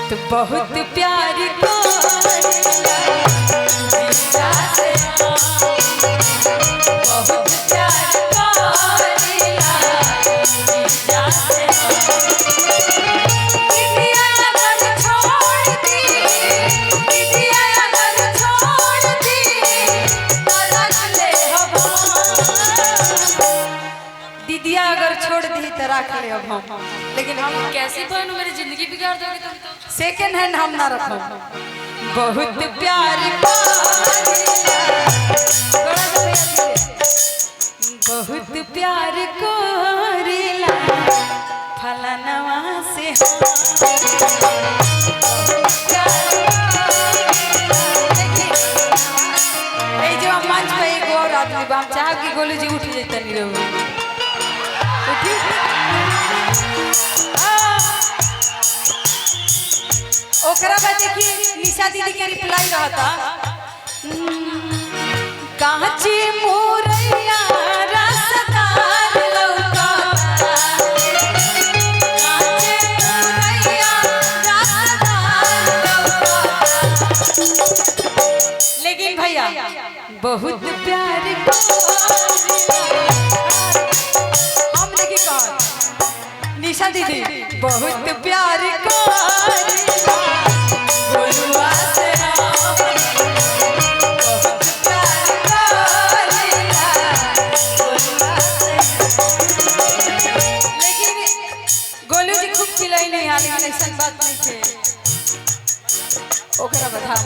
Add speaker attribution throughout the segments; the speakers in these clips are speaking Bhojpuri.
Speaker 1: तो बहुत प्यार करेला दिलवा से बहुत प्यार करेला दिलवा से दीदिया अगर छोड़ दी दीदिया अगर छोड़ दी तो रख ले हम दीदिया अगर छोड़ दी तो रख ले अब हम लेकिन हम
Speaker 2: कैसी बहन मेरी जिंदगी बिगाड़ दोगे तुम तो।
Speaker 1: सेकेंड हैंड हम ना रखो बहुत प्यार बहुत प्यार करेला फलनवा से जो मंच पे एक और आदमी बा चाह कि गोलू जी उठ जाता नहीं रहो ओकरा बाद देखिए निशा दीदी के रिप्लाई रहता कांची मोरैया रसदार लौका कांची मोरैया रसदार लौका लेकिन भैया बहुत प्यार हम देखिए कौन निशा दीदी बहुत प्यार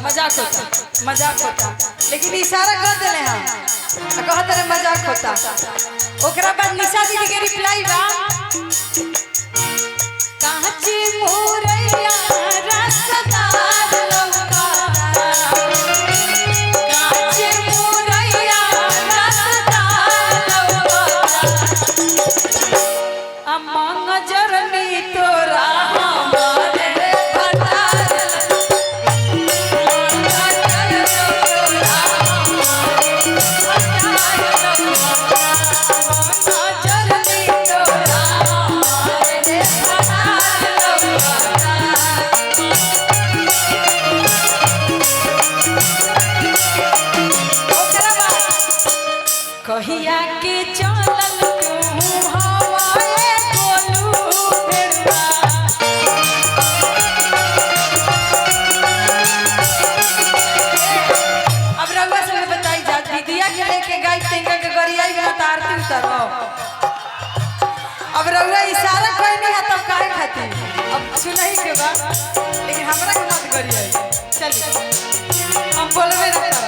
Speaker 1: मजाक होता लेकिन इशारा कर दिले हम कहत रहे मजाक होता ओकरा बाद निशा दीदी के रिप्लाई बा कांची मोरैया रसदार लौका कांची मोरैया रसदार लौका अमंग जरनी तोरा कहिया के चलल तू हवाए गोलू भेड़वा अब रउआ से बताई जा दीदिया के लेके गाय टेंगा के गरियाई में तारती उतरो अब रउआ इशारा कोई नहीं है तब काहे खाती अब सुनही के बा लेकिन हमरा के मत गरियाई चलिए हम बोलबे ना करो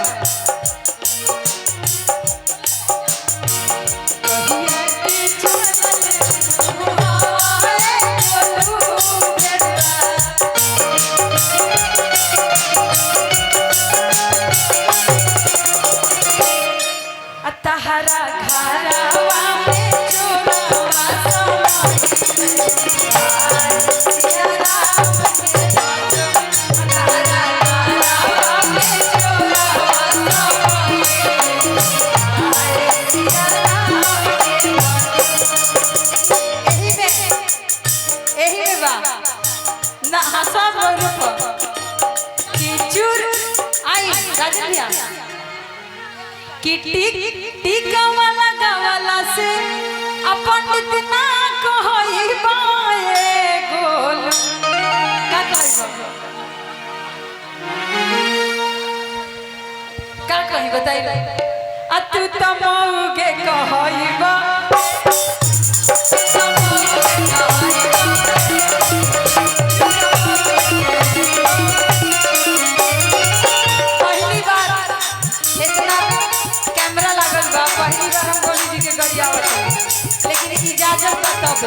Speaker 1: तहरा घरवा में चोरवा एही में बा ना हंसा रूप कि चूर आई राजनिया कि टीका वाला गवाला से अपन इतना कहई बाए गोल का कही बताई आ तू तमौगे कहई बा पहली बार इतना कैमरा लागल बा पहली बार हम गोलू जी के गरियावत लेकिन इजाजत बा तब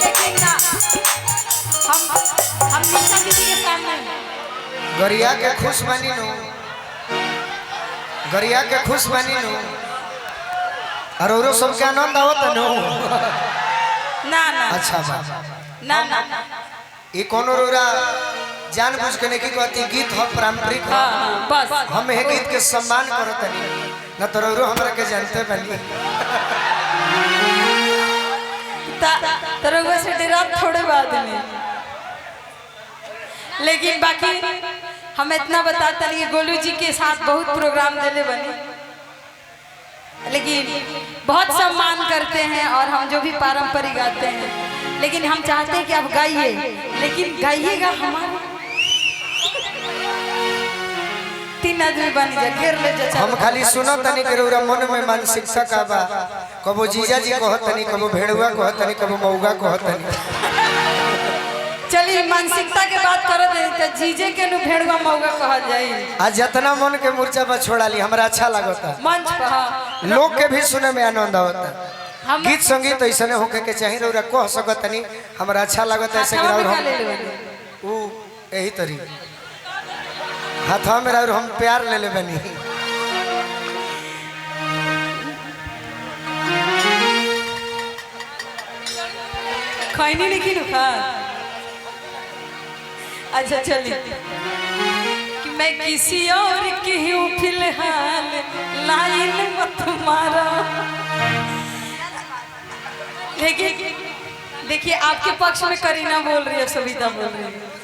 Speaker 1: लेकिन ना हम निशा दीदी के सामने
Speaker 3: गरिया के खुश बनी नु गरिया के खुश बनी नु और सबके आनंद आवत नु
Speaker 1: ना ना
Speaker 3: अच्छा बा
Speaker 1: ना ना
Speaker 3: ये कोनो रोरा जानबूझ के नहीं कहती गीत हो पारंपरिक हो
Speaker 1: बस
Speaker 3: हम हे गीत के सम्मान करत नहीं न तो रोरो हमरा के जानते बनी
Speaker 1: तरह से डेरा थोड़े बाद में, लेकिन बाकी हम इतना बताते हैं कि गोलू जी के साथ बहुत प्रोग्राम देने बने, लेकिन बहुत सम्मान करते हैं और हम जो भी पारंपरिक गाते हैं, लेकिन हम चाहते हैं कि आप गाइए, लेकिन गाइएगा हमारा 3 आदमी बन जा घेर ले जा।
Speaker 3: हम खाली सुनो तनी के रउरा मन में मानसिकता का बा, कबो जीजा जी कहत तनी, कबो भेड़ुआ कहत तनी, कबो मौगा कहत तनी।
Speaker 1: चलिए मानसिकता के बात करत है त जीजे के नु भेड़ुआ मौगा कह जाई।
Speaker 3: आज जितना मन के मूर्छा पर छोड़ा ली, हमरा अच्छा लगता,
Speaker 1: मंच पर
Speaker 3: लोग के भी सुने में आनंद आवता।
Speaker 1: हम
Speaker 3: गीत संगीत ऐसे होके के चाहिए रउरा कह सकत तनी, हमरा अच्छा लगता ऐसे
Speaker 1: हाथवा में
Speaker 3: हम
Speaker 1: का ले लेबे।
Speaker 3: ऊ यही तरी हाथवा में और हम प्यार ले ले बनी।
Speaker 1: खैनी नहीं खा। अच्छा चलिए कि मैं किसी और की हूँ फिलहाल, लाइन मत मारा। लेकिन देखिए आपके पक्ष में करीना बोल रही है, सविता बोल रही है।